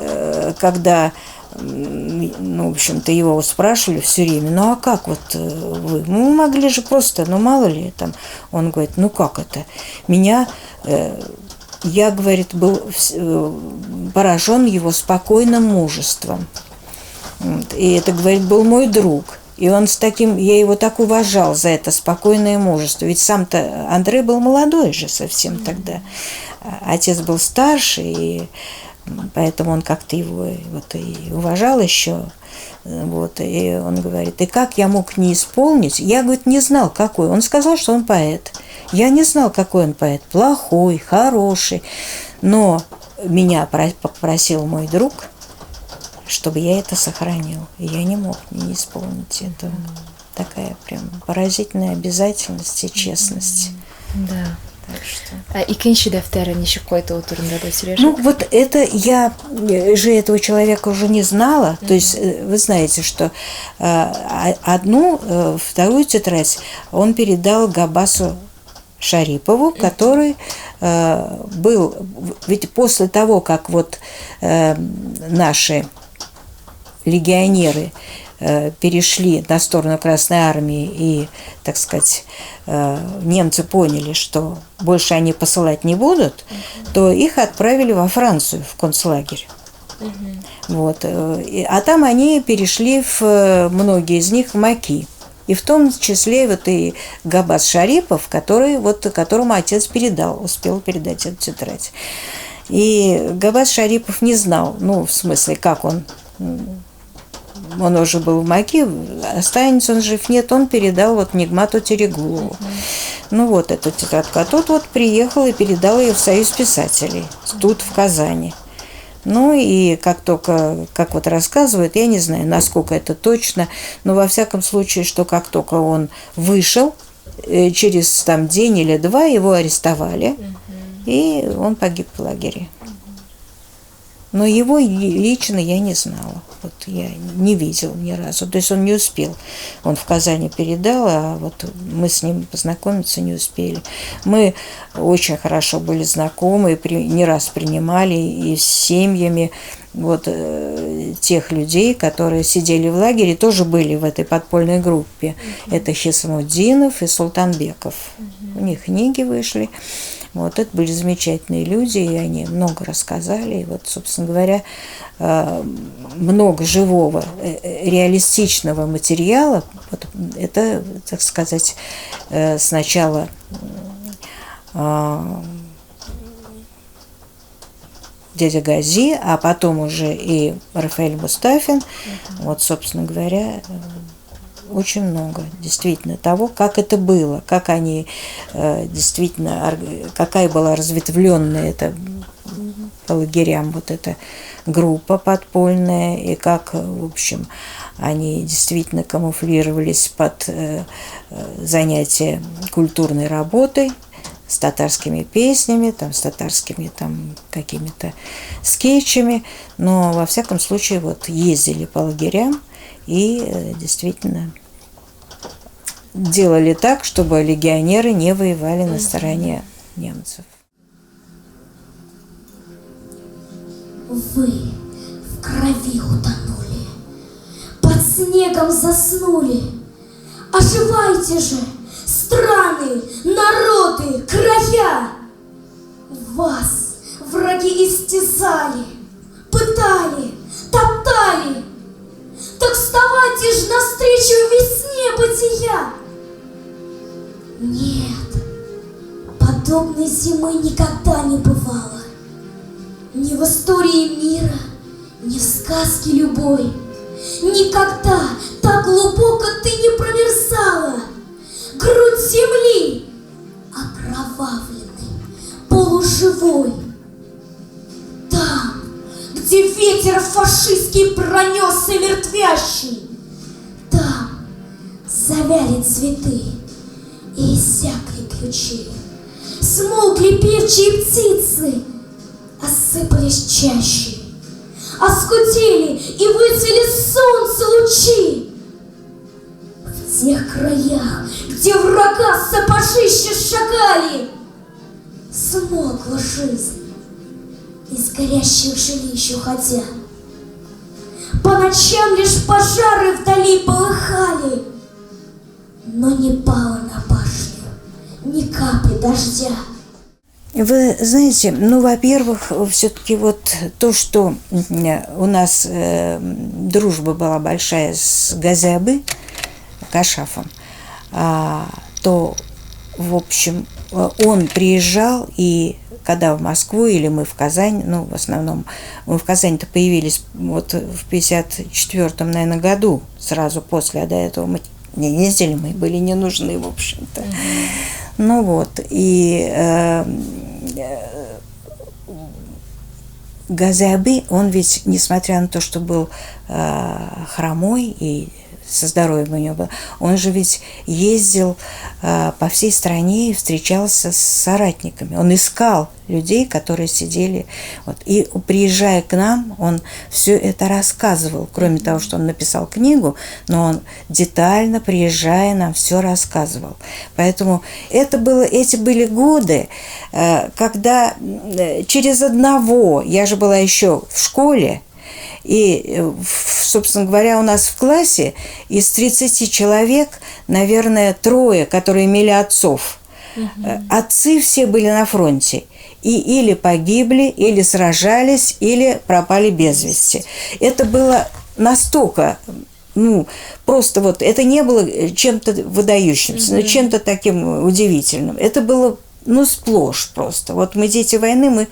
когда, ну, в общем-то, его спрашивали все время, ну, а как вот вы? Ну, могли же просто, ну, мало ли там. Он говорит, ну, как это? Меня... Я, говорит, был поражен его спокойным мужеством. И это, говорит, был мой друг. И он с таким, я его так уважал за это спокойное мужество. Ведь сам-то Андре был молодой же совсем тогда. Отец был старше, и поэтому он как-то его вот и уважал еще. Вот, и он говорит, и как я мог не исполнить? Я, говорит, не знал, какой. Он сказал, что он поэт. Я не знал, какой он поэт. Плохой, хороший. Но меня попросил мой друг, чтобы я это сохранил. И я не мог не исполнить это. Такая прям поразительная обязательность и честность. Да. Так что... Икинчи дефтер ничек който турында да сөйлешек? Ну, вот это я же этого человека уже не знала. То есть вы знаете, что вторую тетрадь он передал Габбасу Шарипову, который был... Ведь после того, как вот наши легионеры перешли на сторону Красной Армии и, так сказать, немцы поняли, что больше они посылать не будут, то их отправили во Францию, в концлагерь. Вот. А там они перешли, многие из них, в Маки. И в том числе вот и Габбас Шарипов, которому отец успел передать эту тетрадь. И Габбас Шарипов не знал, в смысле, как он уже был в Маке, останется он жив, нет, он передал Нигмату Терегулову. Эту тетрадку. А тот приехал и передал ее в Союз писателей, тут, в Казани. И как рассказывают, я не знаю, насколько это точно, но во всяком случае, что как только он вышел, через день или два его арестовали, и он погиб в лагере. Но его лично я не знала. Я не видела ни разу. То есть он не успел. Он в Казани передал, а мы с ним познакомиться не успели. Мы очень хорошо были знакомы, не раз принимали и с семьями тех людей, которые сидели в лагере, тоже были в этой подпольной группе. Это Хисамуддинов и Султанбеков. У них книги вышли. Это были замечательные люди, и они много рассказали. И собственно говоря, много живого, реалистичного материала. Это, так сказать, сначала дядя Гази, а потом уже и Рафаэль Мустафин. Собственно говоря, очень много действительно того, как это было, как они действительно, какая была разветвленная эта по лагерям эта группа подпольная, и как, в общем, они действительно камуфлировались под занятия культурной работой, с татарскими песнями, с татарскими какими-то скетчами, но во всяком случае ездили по лагерям и действительно делали так, чтобы легионеры не воевали на стороне немцев. Вы в крови утонули, под снегом заснули. Оживайте же, страны, народы, края! Вас враги истязали, пытали, топтали. Так вставайте ж навстречу весне бытия! Нет, подобной зимы никогда не бывало. Ни в истории мира, ни в сказке любой. Никогда так глубоко ты не промерзала. Грудь земли, окровавленный, полуживой. Там, где ветер фашистский пронесся мертвящий, там завяли цветы и иссякли ключи. Смолкли певчие птицы, осыпались чаще, оскудели и выцвели солнце лучи. В тех краях, где врага сапожища шагали, смолкла жизнь, из горящих жилищ уходя. По ночам лишь пожары вдали полыхали, но не пало на башню ни капли дождя. Вы знаете, во-первых, все-таки то, что у нас дружба была большая с Гази-Абы, Кашафом, то, в общем, он приезжал, и когда в Москву или мы в Казань, в основном мы в Казани-то появились в 54-м, наверное, году, сразу после, а до этого мы не ездили, мы были не нужны, в общем-то. И Гази-Абы, он ведь, несмотря на то, что был хромой и со здоровьем у него было, он же ведь ездил по всей стране и встречался с соратниками. Он искал людей, которые сидели. И приезжая к нам, он все это рассказывал. Кроме того, что он написал книгу, но он детально, приезжая, нам все рассказывал. Поэтому эти были годы, когда через одного, я же была еще в школе, и, собственно говоря, у нас в классе из 30 человек, наверное, 3, которые имели отцов. Отцы все были на фронте. И или погибли, или сражались, или пропали без вести. Это было настолько ну, просто вот это не было чем-то выдающимся, но чем-то таким удивительным. Это было, ну, сплошь просто. Вот мы дети войны, мы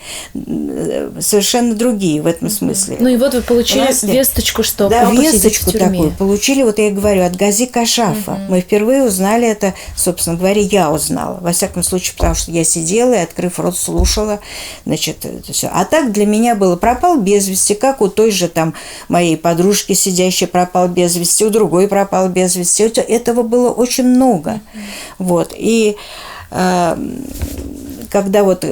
совершенно другие в этом смысле. Ну и вот вы получили весточку, что да, папа сидит весточку в тюрьме. такую получили, вот я и говорю, от Гази Кашафа. Мы впервые узнали это, собственно говоря, я узнала. Во всяком случае, потому что я сидела и, открыв рот, слушала, значит, это все. А так для меня было пропал без вести, как у той же там моей подружки сидящей пропал без вести, у другой пропал без вести. Этого было очень много. Вот. И когда вот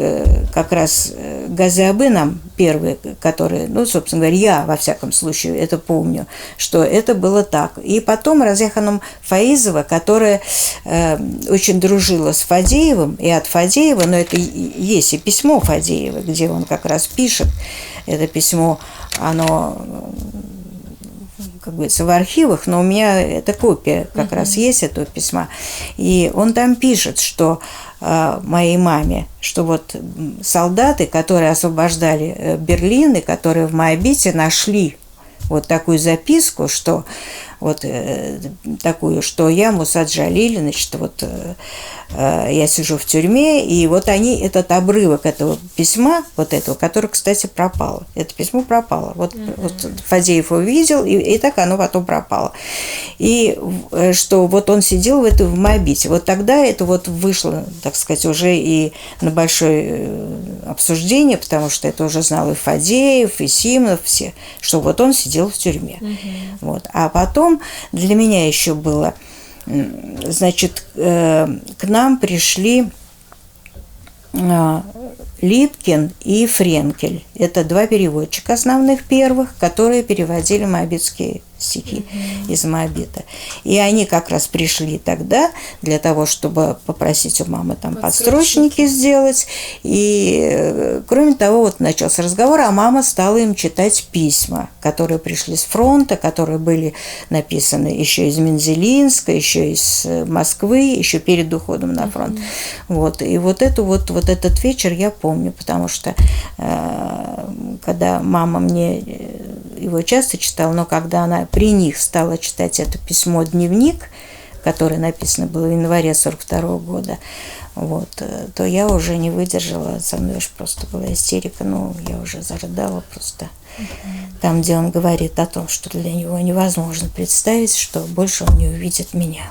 как раз Газиабы нам первые, которые, ну, собственно говоря, я, во всяком случае, это помню, что это было так. И потом Разия Ханум Фаизова, которая очень дружила с Фадеевым, и от Фадеева, но это есть и письмо Фадеева, где он как раз пишет, это письмо, оно, как говорится, в архивах, но у меня эта копия как раз есть этого письма. И он там пишет, что моей маме, что вот солдаты, которые освобождали Берлин, и которые в Моабите нашли вот такую записку, что вот такую, что я Мусад Джалиль, значит, вот я сижу в тюрьме, и вот они, этот обрывок этого письма, вот этого, которое, кстати, пропало, это письмо пропало, вот Фадеев увидел, и так оно потом пропало. И что вот он сидел в Моабите, вот тогда это вот вышло, так сказать, уже и на большое обсуждение, потому что это уже знал и Фадеев, и Симонов, все, что вот он сидел в тюрьме. Вот. А потом для меня еще было, значит, к нам пришли Липкин и Френкель. Это два переводчика основных первых, которые переводили моабитские стихи из Моабита. И они как раз пришли тогда для того, чтобы попросить у мамы там подстрочники сделать. И, кроме того, вот начался разговор, а мама стала им читать письма, которые пришли с фронта, которые были написаны еще из Мензелинска, еще из Москвы, еще перед уходом на фронт. Вот. И вот этот вечер я помню, потому что когда мама мне его часто читала, но когда она при них стала читать это письмо-дневник, которое написано было в январе 1942 года, вот, то я уже не выдержала, со мной уж просто была истерика, ну, я уже зарыдала просто. Там, где он говорит о том, что для него невозможно представить, что больше он не увидит меня.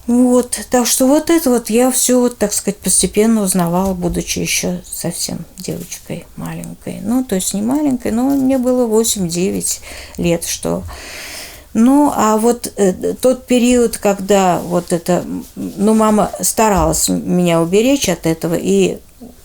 Вот, так что вот это вот я все, вот, так сказать, постепенно узнавала, будучи еще совсем девочкой маленькой. Ну, то есть не маленькой, но мне было 8-9 лет, что... Ну, а вот тот период, когда вот это... Ну, мама старалась меня уберечь от этого и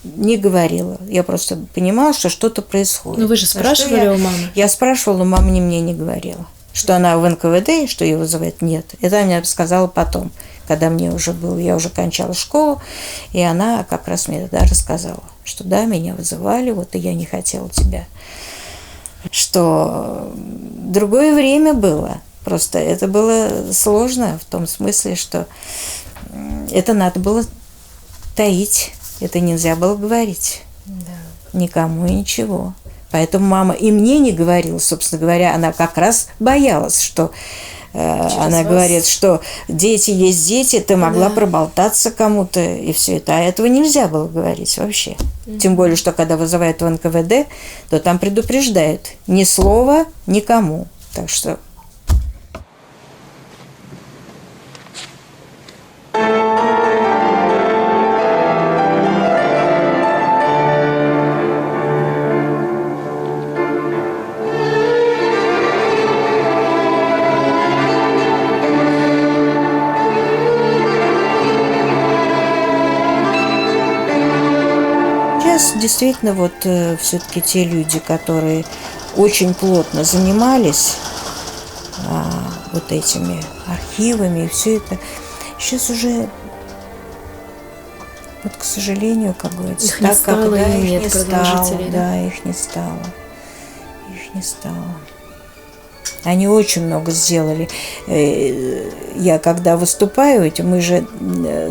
не говорила. Я просто понимала, что что-то происходит. Ну, вы же спрашивали у мамы? Я спрашивала, но мама мне не говорила. Что она в НКВД, что ее вызывает, нет. Это она мне сказала потом, когда мне уже было, я уже кончала школу, и она как раз мне тогда рассказала, что да, меня вызывали, вот и я не хотела тебя. Что другое время было, просто это было сложно в том смысле, что это надо было таить, это нельзя было говорить никому и ничего. Поэтому мама и мне не говорила, собственно говоря, она как раз боялась, что она говорит, что дети есть дети, ты могла проболтаться кому-то и все это. А этого нельзя было говорить вообще. Тем более, что когда вызывают в НКВД, то там предупреждают ни слова никому. Так что... Действительно, вот все-таки те люди, которые очень плотно занимались вот этими архивами и все это, сейчас уже, вот, к сожалению, как говорится, их не стало, когда и их нет не продолжителей, стало, да, их не стало. Они очень много сделали. Я когда выступаю, мы же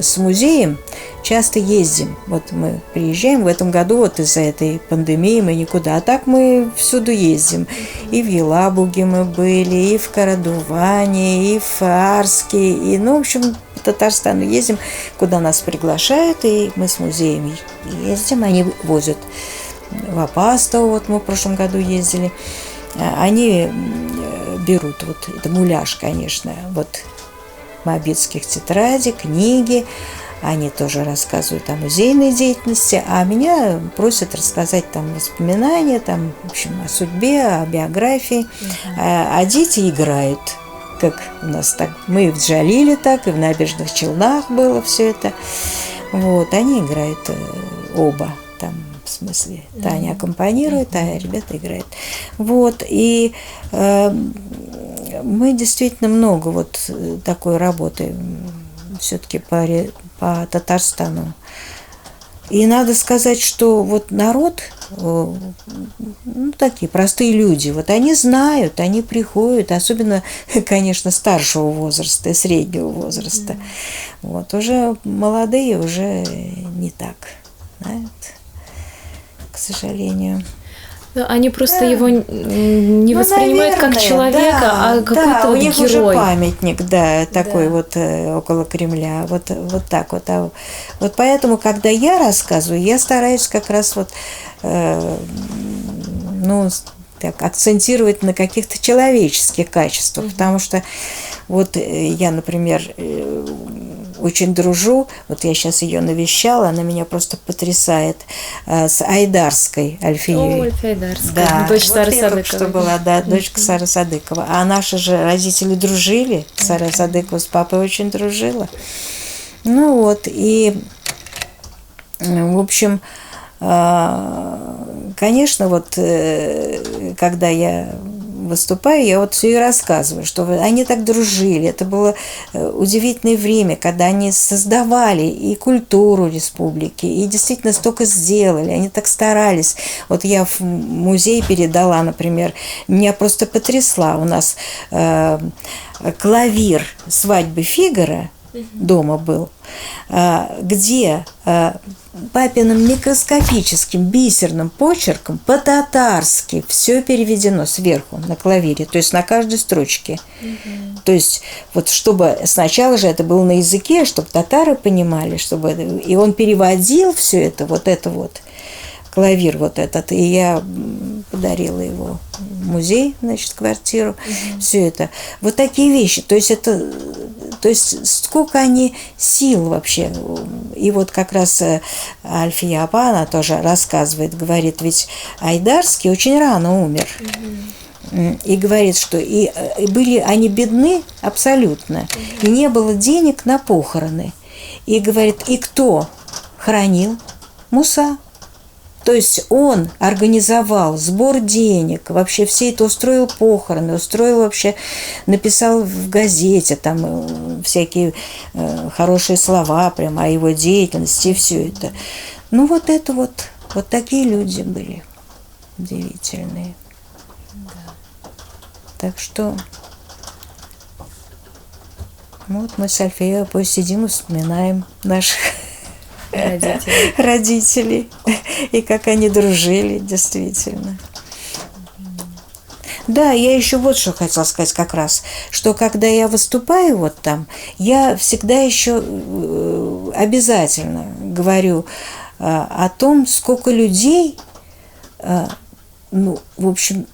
с музеем часто ездим. Вот мы приезжаем в этом году, вот из-за этой пандемии мы никуда. А так мы всюду ездим. И в Елабуге мы были, и в Карадуване, и в Арске. И, ну, в общем, по Татарстану ездим, куда нас приглашают, и мы с музеем ездим. Они возят в Апастово, вот мы в прошлом году ездили. Они берут, вот это муляж, конечно, вот моабитских тетрадей, книги. Они тоже рассказывают о музейной деятельности, а меня просят рассказать там воспоминания, там, в общем, о судьбе, о биографии. А дети играют, как у нас так. Мы и в Джалиле так, и в Набережных Челнах было все это. Вот, они играют оба там. В смысле, Таня аккомпанирует, а ребята играют. Вот, и мы действительно много вот такой работы все-таки по Татарстану. И надо сказать, что вот народ, ну, такие простые люди, вот они знают, они приходят, особенно, конечно, старшего возраста и среднего возраста. Вот, уже молодые уже не так, знают. К сожалению. Они просто его не воспринимают, наверное, как человека, да, а какой-то да, вот у них герой. уже памятник, да, такой вот около Кремля, вот так вот. Вот поэтому, когда я рассказываю, я стараюсь как раз вот, ну, так, акцентировать на каких-то человеческих качествах, потому что вот я, например, очень дружу, вот я сейчас ее навещала, она меня просто потрясает, с Айдарской Альфией. О, Альфия Айдарская, Да, дочь вот Сары я только Садыковой. что была, да, дочка Сары Садыкова. А наши же родители дружили, Сара Садыкова с папой очень дружила. Ну вот, и, в общем, конечно, вот когда я выступаю, я вот все и рассказываю, что они так дружили. Это было удивительное время, когда они создавали и культуру республики, и действительно столько сделали. Они так старались. Вот я в музей передала, например, меня просто потрясла. У нас клавир свадьбы Фигаро дома был, где папиным микроскопическим бисерным почерком по-татарски все переведено сверху на клавире, то есть на каждой строчке. То есть вот чтобы сначала же это было на языке, чтобы татары понимали, чтобы и он переводил все это вот клавир вот этот, и я подарила его в музей, значит, квартиру, все это. Вот такие вещи, то есть сколько они сил вообще. И вот как раз Альфия апа, она тоже рассказывает, говорит, ведь Айдарский очень рано умер. И говорит, что и были они бедны абсолютно, и не было денег на похороны. И говорит, и кто хоронил? Муса. То есть он организовал сбор денег, вообще все это устроил похороны, устроил вообще, написал в газете там всякие хорошие слова прямо о его деятельности и все это. Ну вот это вот такие люди были удивительные. Так что вот мы с Альфией апой сидим и вспоминаем наших родителей, и как они дружили, действительно. Да, я еще вот что хотела сказать как раз, что когда я выступаю вот там, я всегда еще обязательно говорю о том, сколько людей, ну, в общем,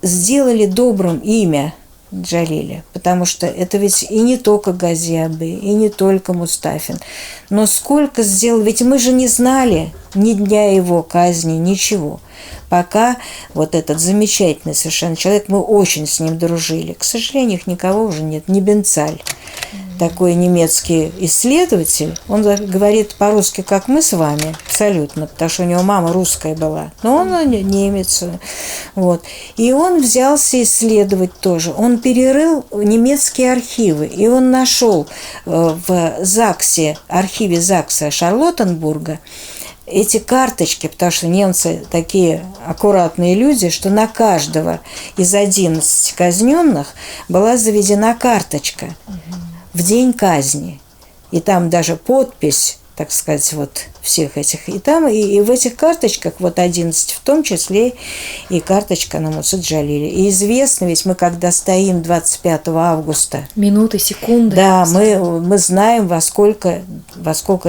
сделали добрым имя Джалиля, потому что это ведь и не только Газиабы, и не только Мустафин, но сколько сделал, ведь мы же не знали ни дня его казни, ничего, пока вот этот замечательный совершенно человек, мы очень с ним дружили, к сожалению, их никого уже нет, не Бенцаль, такой немецкий исследователь, он говорит по-русски, как мы с вами, абсолютно, потому что у него мама русская была, но он немец, вот. И он взялся исследовать тоже. Он перерыл немецкие архивы, и он нашел в ЗАГСе, архиве ЗАГСа Шарлоттенбурга, эти карточки, потому что немцы такие аккуратные люди, что на каждого из 11 казненных была заведена карточка в день казни. И там даже подпись, так сказать, вот всех этих. И там, и в этих карточках, вот 11, в том числе и карточка на Мусад Джалиле. И известно, ведь мы когда стоим 25 августа, Минуты, секунды. да, мы знаем, во сколько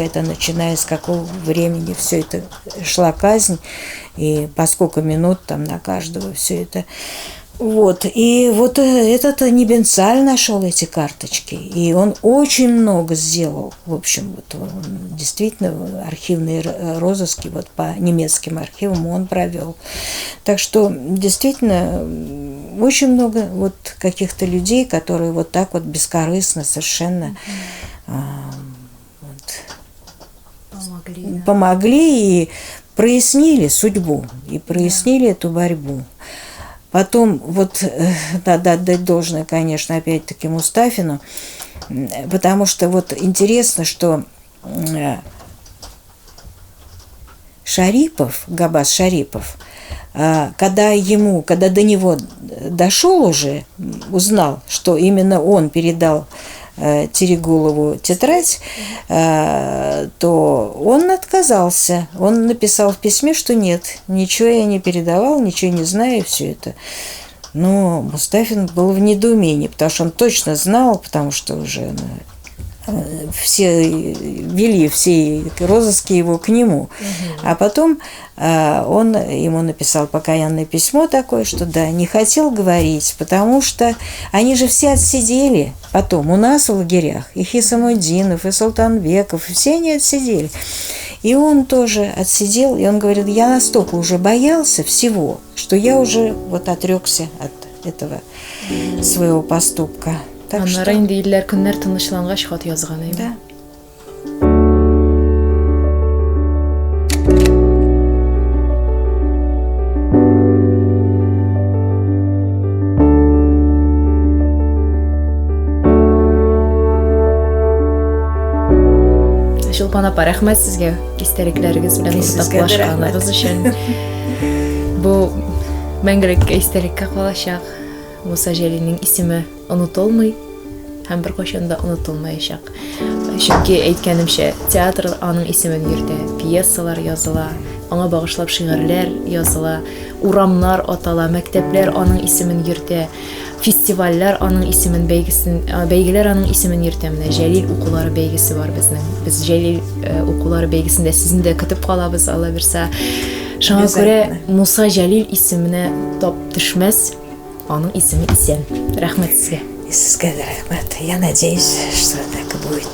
это начинает, с какого времени все это шла казнь, и по сколько минут там на каждого все это. Вот, и вот этот Небенцаль нашел эти карточки, и он очень много сделал, в общем, вот он, действительно, архивные розыски вот по немецким архивам он провел. Так что, действительно, очень много вот каких-то людей, которые вот так вот бескорыстно совершенно помогли и прояснили судьбу, и прояснили эту борьбу. Потом, вот, надо отдать должное, конечно, опять-таки Мустафину, потому что вот интересно, что Шарипов, Габбас Шарипов, когда до него дошел уже, узнал, что именно он передал Терегулову тетрадь, то он отказался. Он написал в письме, что нет, ничего я не передавал, ничего не знаю, все это. Но Мустафин был в недоумении, потому что он точно знал, потому что уже все вели все розыски его к нему. А потом он ему написал покаянное письмо такое, что да, не хотел говорить, потому что они же все отсидели потом у нас в лагерях. И Хисамуддинов, и Султанбеков, все они отсидели. И он тоже отсидел, и он говорит, я настолько уже боялся всего, что я уже вот отрекся от этого своего поступка. Так что... Аннары инде илләр көннәр тынычлангач хат язган иде. Да. Шулпан апа, рәхмәт сезгә истәлекләрегез белән уртаклашканыгыз өчен. Бу мәңгелек истәлеккә калачак. Муса Җәлилнең исеме онытылмый һәм беркайчан да онытылмаячак. Чөнки әйткәнемчә, театр аның исемен йөртә, пьесалар языла, аңа багышлап шигырьләр языла, урамнар атала, мәктәпләр аның исемен йөртә, фестивальләр аның исемен бәйгеләр аның исемен йөртә. Менә Җәлил укулары бәйгесе бар безнең. Без Җәлил укулары бәйгесендә сезне дә көтеп калабыз, Алла бирсә. Шуңа күрә Муса Җәлил исеменә тап төшмәс. Аның исеме исән. Рәхмәт сезгә. И sizga рахмат. Я надеюсь, что так и будет.